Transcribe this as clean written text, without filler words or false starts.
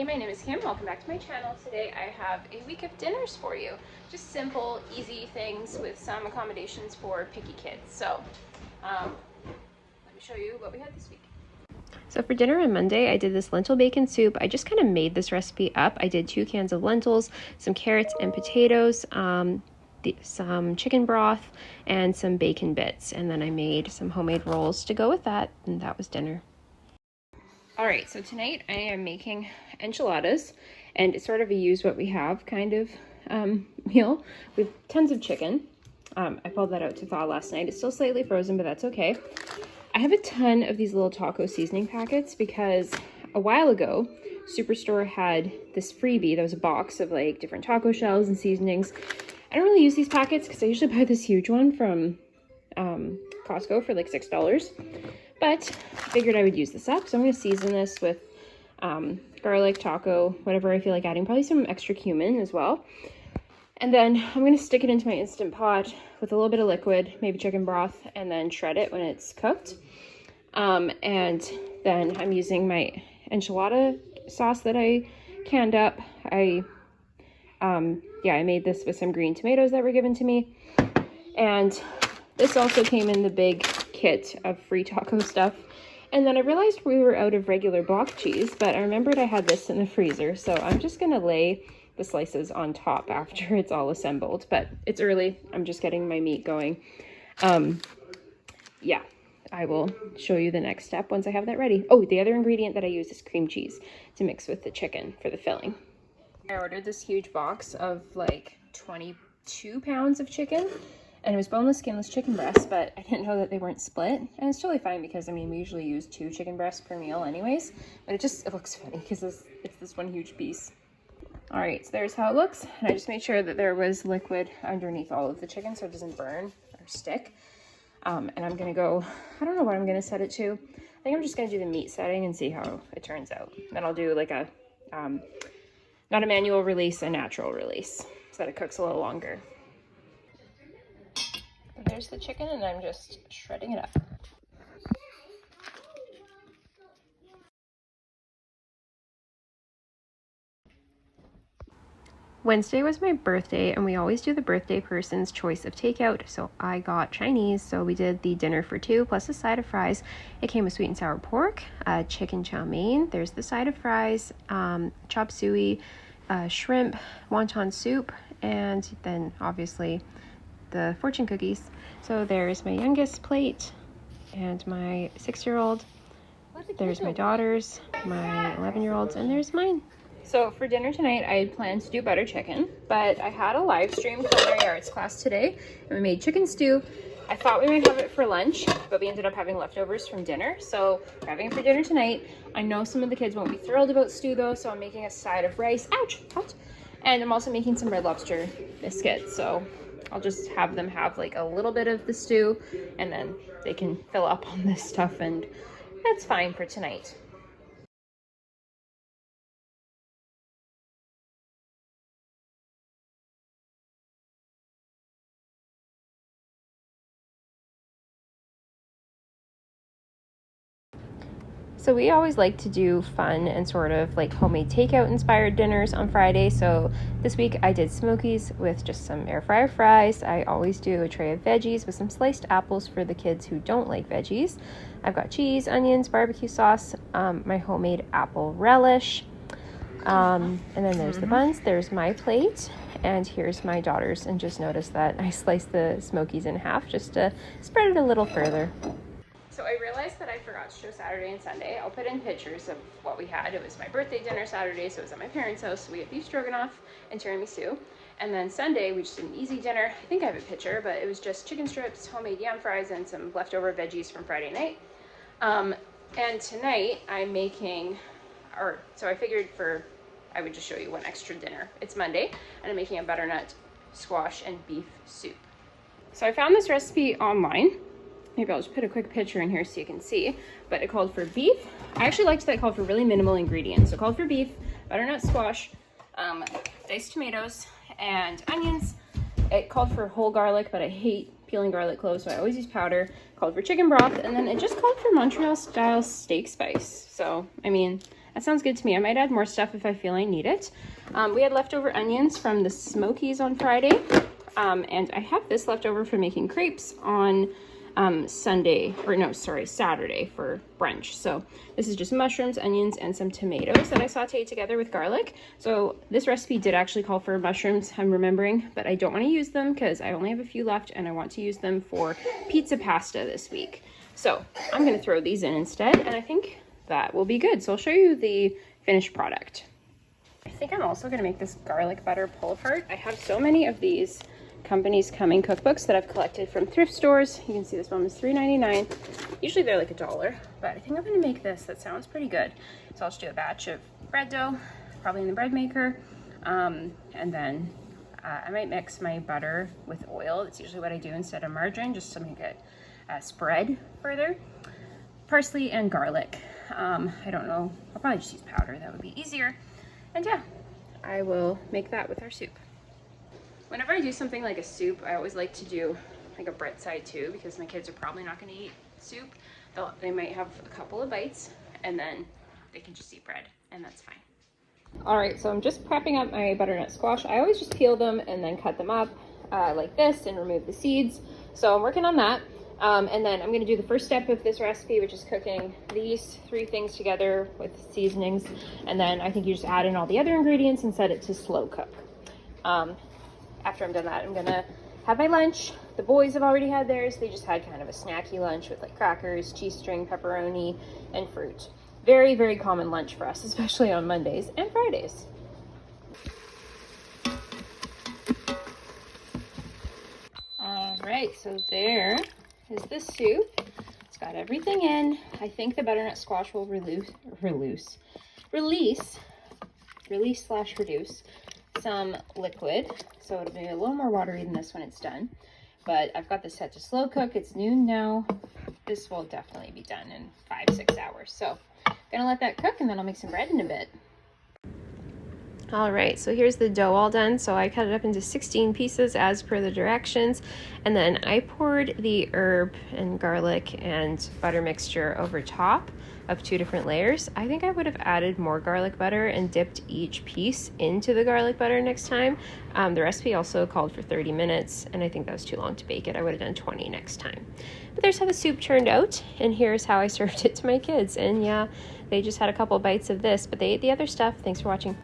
Hey, my name is Kim. Welcome back to my channel. Today I have a week of dinners for you. Just simple, easy things with some accommodations for picky kids. So let me show you what we had this week. So for dinner on Monday, I did this lentil bacon soup. I just kind of made this recipe up. I did 2 cans of lentils, some carrots and potatoes, some chicken broth, and some bacon bits. And then I made some homemade rolls to go with that, and that was dinner. All right, so tonight I am making enchiladas, and it's sort of a use what we have kind of meal. We have tons of chicken. I pulled that out to thaw last night. It's still slightly frozen, but that's okay. I have a ton of these little taco seasoning packets because a while ago, Superstore had this freebie. There was a box of like different taco shells and seasonings. I don't really use these packets because I usually buy this huge one from Costco for like $6. But I figured I would use this up, so I'm going to season this with garlic, taco, whatever I feel like adding, probably some extra cumin as well. And then I'm going to stick it into my Instant Pot with a little bit of liquid, maybe chicken broth, and then shred it when it's cooked. And then I'm using my enchilada sauce that I canned up. I made this with some green tomatoes that were given to me. And this also came in the big kit of free taco stuff. And then I realized we were out of regular block cheese, but I remembered I had this in the freezer. So I'm just going to lay the slices on top after it's all assembled. But it's early. I'm just getting my meat going. Yeah, I will show you the next step once I have that ready. Oh, the other ingredient that I use is cream cheese to mix with the chicken for the filling. I ordered this huge box of like 22 pounds of chicken. And it was boneless, skinless chicken breasts, but I didn't know that they weren't split. And it's totally fine because, I mean, we usually use 2 chicken breasts per meal anyways. But it looks funny because it's this one huge piece. All right, so there's how it looks. And I just made sure that there was liquid underneath all of the chicken so it doesn't burn or stick. And I'm going to go, I don't know what I'm going to set it to. I think I'm just going to do the meat setting and see how it turns out. Then I'll do like a, not a manual release, a natural release so that it cooks a little longer. There's the chicken, and I'm just shredding it up. Wednesday was my birthday, and we always do the birthday person's choice of takeout, so I got Chinese. So we did the dinner for 2 plus a side of fries. It came with sweet and sour pork, chicken chow mein, there's the side of fries, chop suey, shrimp, wonton soup, and then obviously the fortune cookies. So there's my youngest plate and my 6-year-old. There's my daughters, my 11-year-olds, and there's mine. So for dinner tonight, I had planned to do butter chicken, but I had a live stream culinary arts class today, and we made chicken stew. I thought we might have it for lunch, but we ended up having leftovers from dinner, so we're having it for dinner tonight. I know some of the kids won't be thrilled about stew though, so I'm making a side of rice. Ouch! Hot. And I'm also making some Red Lobster biscuits, so I'll just have them have like a little bit of the stew and then they can fill up on this stuff, and that's fine for tonight. So we always like to do fun and sort of like homemade takeout inspired dinners on Friday. So this week I did smokies with just some air fryer fries. I always do a tray of veggies with some sliced apples for the kids who don't like veggies. I've got cheese, onions, barbecue sauce, my homemade apple relish. And then there's the buns. There's my plate. And here's my daughter's. And just notice that I sliced the smokies in half just to spread it a little further. So I realized that I forgot to show Saturday and Sunday. I'll put in pictures of what we had. It was my birthday dinner Saturday, so it was at my parents' house. So we had beef stroganoff and tiramisu. And then Sunday, we just did an easy dinner. I think I have a picture, but it was just chicken strips, homemade yam fries, and some leftover veggies from Friday night. And tonight, I'm making, so I figured I would just show you one extra dinner. It's Monday, and I'm making a butternut squash and beef soup. So I found this recipe online. Maybe I'll just put a quick picture in here so you can see, but it called for beef. I actually liked that it called for really minimal ingredients. So it called for beef, butternut squash, diced tomatoes, and onions. It called for whole garlic, but I hate peeling garlic cloves, so I always use powder. It called for chicken broth, and then it just called for Montreal style steak spice. So, I mean, that sounds good to me. I might add more stuff if I feel I need it. We had leftover onions from the Smokies on Friday. And I have this left over for making crepes on Saturday for brunch. So this is just mushrooms, onions, and some tomatoes that I sauteed together with garlic. So this recipe did actually call for mushrooms, I'm remembering, but I don't want to use them because I only have a few left and I want to use them for pizza pasta this week. So I'm going to throw these in instead, and I think that will be good. So I'll show you the finished product. I think I'm also going to make this garlic butter pull apart. I have so many of these Company's Coming cookbooks that I've collected from thrift stores. You can see this one was $3.99. Usually they're like $1, but I think I'm going to make this. That sounds pretty good. So I'll just do a batch of bread dough, probably in the bread maker, and then I might mix my butter with oil. That's usually what I do instead of margarine, just to make it spread further. Parsley and garlic. I don't know. I'll probably just use powder. That would be easier. And yeah, I will make that with our soup. Whenever I do something like a soup, I always like to do like a bread side too, because my kids are probably not going to eat soup. They might have a couple of bites and then they can just eat bread, and that's fine. All right, so I'm just prepping up my butternut squash. I always just peel them and then cut them up like this and remove the seeds. So I'm working on that. And then I'm going to do the first step of this recipe, which is cooking these 3 things together with seasonings. And then I think you just add in all the other ingredients and set it to slow cook. After I'm done that, I'm gonna have my lunch. The boys have already had theirs. They just had kind of a snacky lunch with like crackers, cheese string, pepperoni, and fruit. Very, very common lunch for us, especially on Mondays and Fridays. All right, so there is the soup. It's got everything in. I think the butternut squash will release some liquid, so it'll be a little more watery than this when it's done. But I've got this set to slow cook. It's noon now. This will definitely be done in 5-6 hours. So I'm gonna let that cook, and then I'll make some bread in a bit. All right, so here's the dough all done. So I cut it up into 16 pieces as per the directions, and then I poured the herb and garlic and butter mixture over top of 2 different layers. I think I would have added more garlic butter and dipped each piece into the garlic butter next time. The recipe also called for 30 minutes, and I think that was too long to bake it. I would have done 20 next time. But there's how the soup turned out, and here's how I served it to my kids. And yeah, they just had a couple bites of this, but they ate the other stuff. Thanks for watching.